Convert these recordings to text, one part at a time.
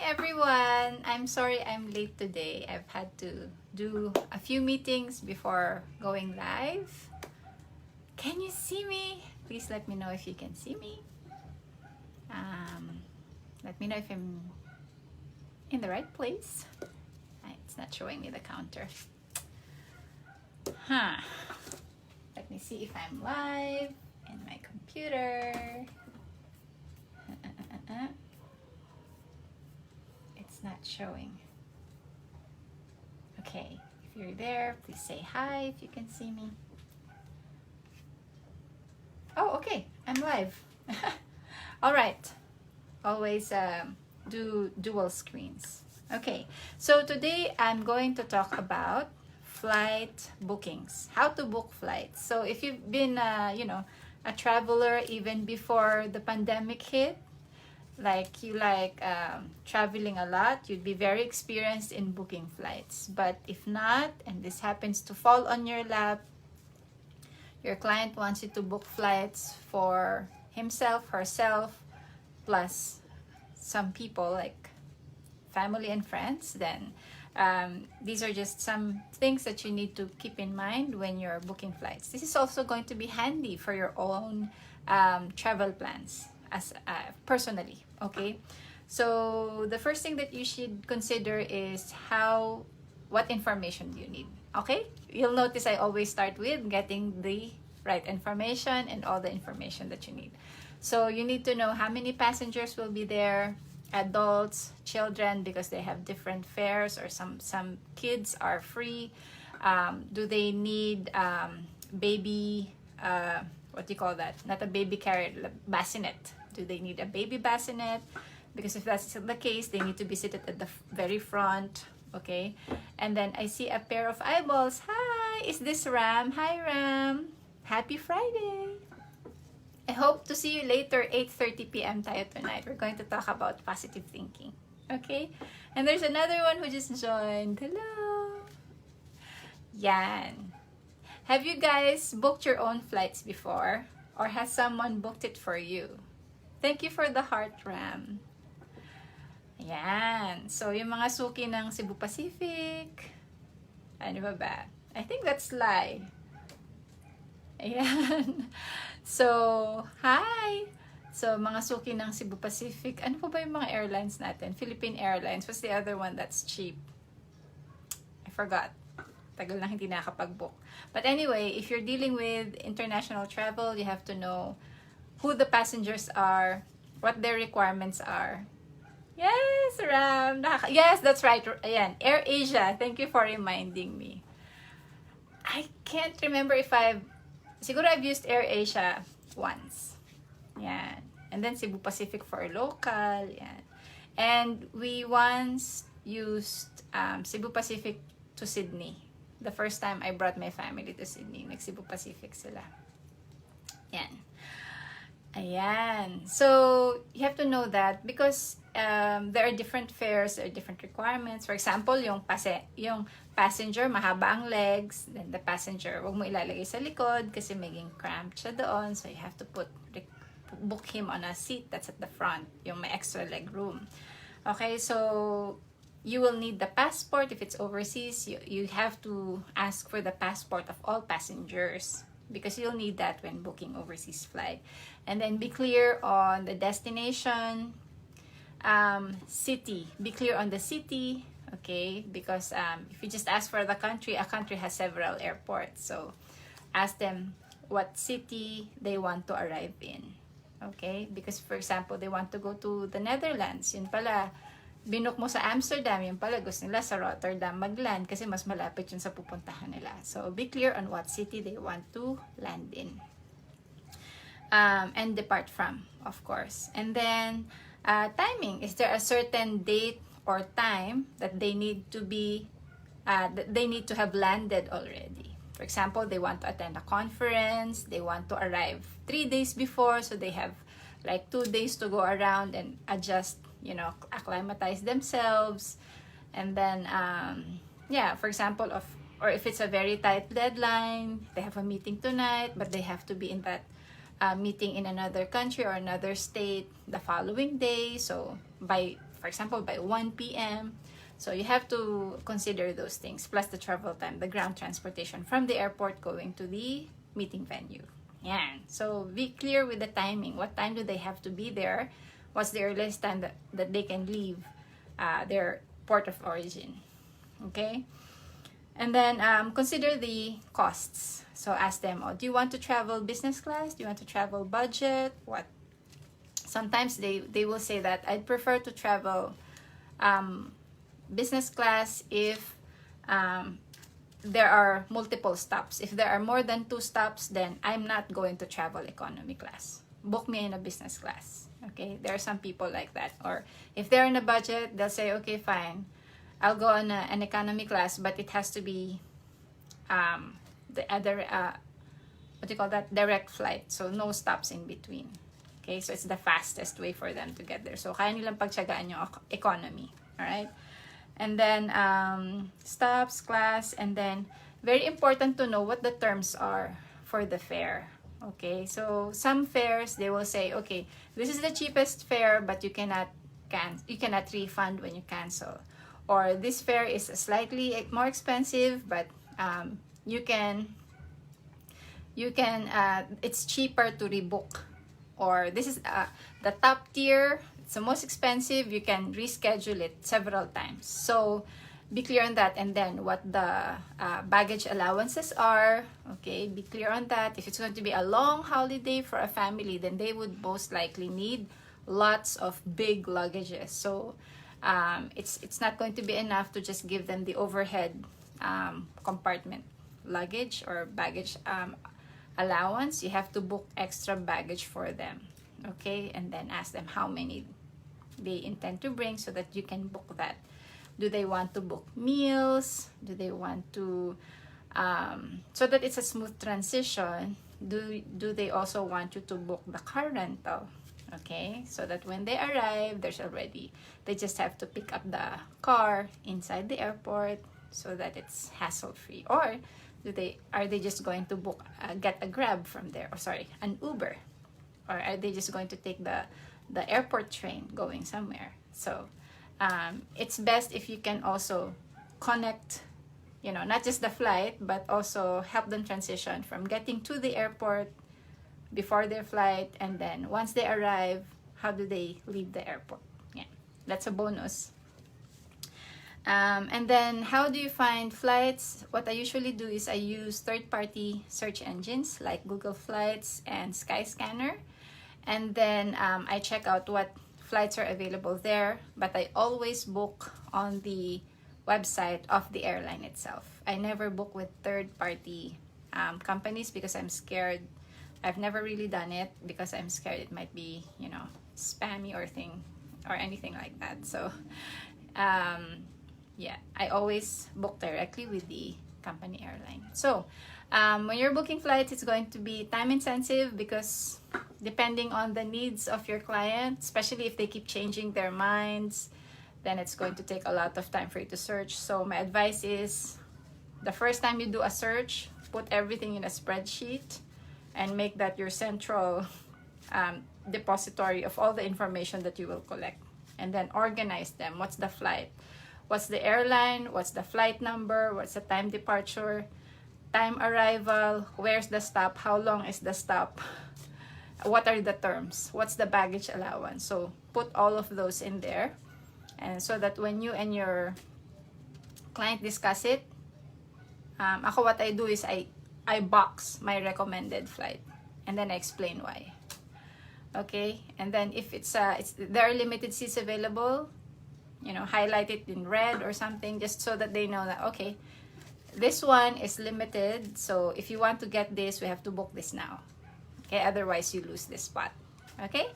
everyone! I'm sorry I'm late today. I've had to do a few meetings before going live. Can you see me? Please let me know if you can see me. Let me know if I'm in the right place. It's not showing me the counter. Let me see if I'm live in my computer. It's not showing. Okay, if you're there, please say hi if you can see me. Oh, okay, I'm live. All right, always do dual screens. Okay, so today I'm going to talk about flight bookings, how to book flights. So if you've been a traveler even before the pandemic hit, like you traveling a lot, you'd be very experienced in booking flights. But if not, and this happens to fall on your lap, your client wants you to book flights for himself, herself, plus some people like family and friends, then these are just some things that you need to keep in mind when you're booking flights. This is also going to be handy for your own travel plans as personally. Okay, so the first thing that you should consider is what information do you need. Okay, you'll notice I always start with getting the right information and all the information that you need. So you need to know how many passengers will be there, adults, children, because they have different fares, or some kids are free. Do they need baby, what do you call that? Not a baby carrier, bassinet. Do they need a baby bassinet? Because if that's the case, they need to be seated at the very front. Okay, and then I see a pair of eyeballs. Hi, is this Ram? Hi, Ram. Happy Friday. I hope to see you later, 8:30 p.m. tayo tonight. We're going to talk about positive thinking. Okay? And there's another one who just joined. Hello. Yan. Have you guys booked your own flights before? Or has someone booked it for you? Thank you for the heart, Ram. Yan. So, yung mga suki ng Cebu Pacific. Ano ba? I think that's Sly. Ayan. So, hi! So, mga suki ng Cebu Pacific. Ano pa ba yung mga airlines natin? Philippine Airlines. What's the other one that's cheap? I forgot. Tagal na hindi nakakapag-book. But anyway, if you're dealing with international travel, you have to know who the passengers are, what their requirements are. Yes, Ram! Yes, that's right. Ayan, Air Asia. Thank you for reminding me. I can't remember if siguro I've used Air Asia once. Yan. And then Cebu Pacific for local. Yan. And we once used Cebu Pacific to Sydney. The first time I brought my family to Sydney, nag-Cebu Pacific sila. Yan. Ayan. So, you have to know that because there are different fares, there are different requirements. For example, yung passenger, mahaba ang legs, then the passenger, wag mo ilalagay sa likod kasi maging cramped siya doon. So, you have to book him on a seat that's at the front, yung may extra leg room. Okay, so you will need the passport if it's overseas. You have to ask for the passport of all passengers, because you'll need that when booking overseas flight. And then be clear on the destination, city. Be clear on the city, okay? Because if you just ask for the country, a country has several airports. So ask them what city they want to arrive in, okay? Because for example, they want to go to the Netherlands. Yun pala, binook mo sa Amsterdam, yun pala gusto nila sa Rotterdam mag-land kasi mas malapit yun sa pupuntahan nila. So, be clear on what city they want to land in. And depart from, of course. And then, timing. Is there a certain date or time that they need to have landed already? For example, they want to attend a conference, they want to arrive 3 days before, so they have like 2 days to go around and adjust, acclimatize themselves. And then, for example, or if it's a very tight deadline, they have a meeting tonight, but they have to be in that meeting in another country or another state the following day. So by for example, by 1 p.m. So you have to consider those things, plus the travel time, the ground transportation from the airport going to the meeting venue. Yeah. So be clear with the timing. What time do they have to be there? What's the earliest time that they can leave their port of origin? Okay. And then consider the costs. So ask them, oh, do you want to travel business class? Do you want to travel budget? What? Sometimes they will say that I'd prefer to travel business class if there are multiple stops. If there are more than 2 stops, then I'm not going to travel economy class. Book me in a business class. Okay, there are some people like that. Or if they're in a budget, they'll say, okay, fine, I'll go on an economy class, but it has to be the other what do you call that, direct flight, so no stops in between. Okay, so it's the fastest way for them to get there. So kaya nilang pagtiyagaan yung economy. All right, and then stops, class, and then very important to know what the terms are for the fare. Okay, so some fares they will say, okay, this is the cheapest fare, but you cannot refund when you cancel. Or this fare is slightly more expensive, but you can it's cheaper to rebook. Or this is the top tier, it's the most expensive, you can reschedule it several times. So be clear on that. And then what the baggage allowances are. Okay, be clear on that. If it's going to be a long holiday for a family, then they would most likely need lots of big luggages. So it's not going to be enough to just give them the overhead compartment luggage or baggage allowance. You have to book extra baggage for them. Okay, and then ask them how many they intend to bring so that you can book that. Do they want to book meals? Do they want to so that it's a smooth transition? Do they also want you to book the car rental? Okay, so that when they arrive, they just have to pick up the car inside the airport so that it's hassle-free. Or are they just going to book get a Grab from there, or sorry, an Uber? Or are they just going to take the airport train going somewhere? So it's best if you can also connect, not just the flight, but also help them transition from getting to the airport before their flight, and then once they arrive, how do they leave the airport? Yeah, that's a bonus. And then how do you find flights? What I usually do is I use third-party search engines like Google Flights and Skyscanner, and then I check out what flights are available there, but I always book on the website of the airline itself. I never book with third-party companies because I'm scared. I've never really done it because I'm scared it might be, spammy or anything like that. So yeah, I always book directly with the company airline. So when you're booking flights, it's going to be time intensive because depending on the needs of your client, especially if they keep changing their minds, then it's going to take a lot of time for you to search. So my advice is, the first time you do a search, put everything in a spreadsheet and make that your central depository of all the information that you will collect. And then organize them. What's the flight? What's the airline? What's the flight number? What's the time departure? Time arrival? Where's the stop? How long is the stop? What are the terms? What's the baggage allowance? So put all of those in there. And so that when you and your client discuss it, ako what I do is I box my recommended flight and then I explain why. Okay, and then if there are limited seats available, highlight it in red or something, just so that they know that, okay, this one is limited, so if you want to get this, we have to book this now. Okay, otherwise you lose this spot. Okay.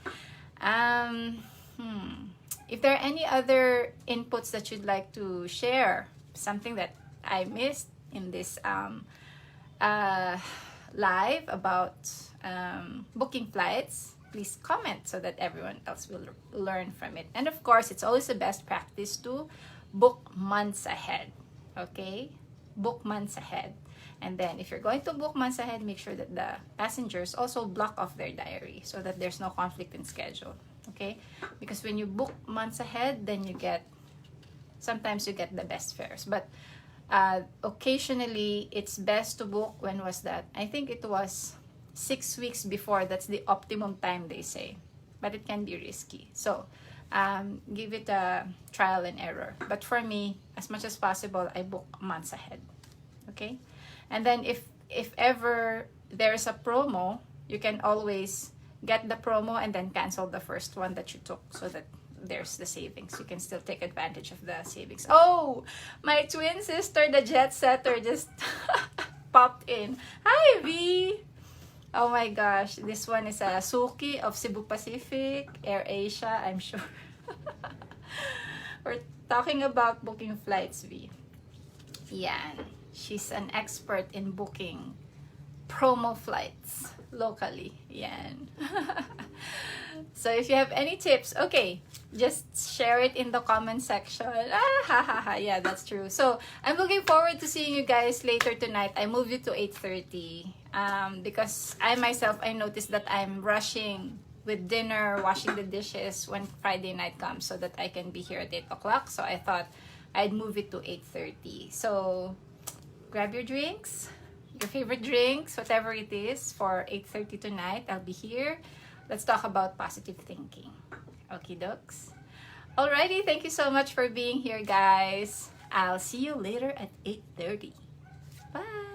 If there are any other inputs that you'd like to share, something that I missed in this live about booking flights, please comment so that everyone else will learn from it. And of course, it's always the best practice to book months ahead. Okay, book months ahead. And then if you're going to book months ahead, make sure that the passengers also block off their diary so that there's no conflict in schedule. Okay, because when you book months ahead, then sometimes you get the best fares. But occasionally it's best to book, when was that? I think it was 6 weeks before. That's the optimum time, they say, but it can be risky. So give it a trial and error. But for me, as much as possible, I book months ahead. Okay, and then if ever there's a promo, you can always get the promo and then cancel the first one that you took, so that there's the savings. You can still take advantage of the savings. Oh, my twin sister, the jet setter, just popped in. Hi, V. Oh my gosh, this one is a Suki of Cebu Pacific, Air Asia, I'm sure. We're talking about booking flights, V. Yan. She's an expert in booking promo flights locally. Yan. So if you have any tips, okay, just share it in the comment section. Yeah, that's true. So I'm looking forward to seeing you guys later tonight. I moved it to 8:30 because I myself, I noticed that I'm rushing with dinner, washing the dishes when Friday night comes, so that I can be here at 8 o'clock. So I thought I'd move it to 8:30. So grab your drinks, your favorite drinks, whatever it is, for 8:30 tonight. I'll be here. Let's talk about positive thinking. Okie dokes. Alrighty, thank you so much for being here, guys. I'll see you later at 8:30. Bye.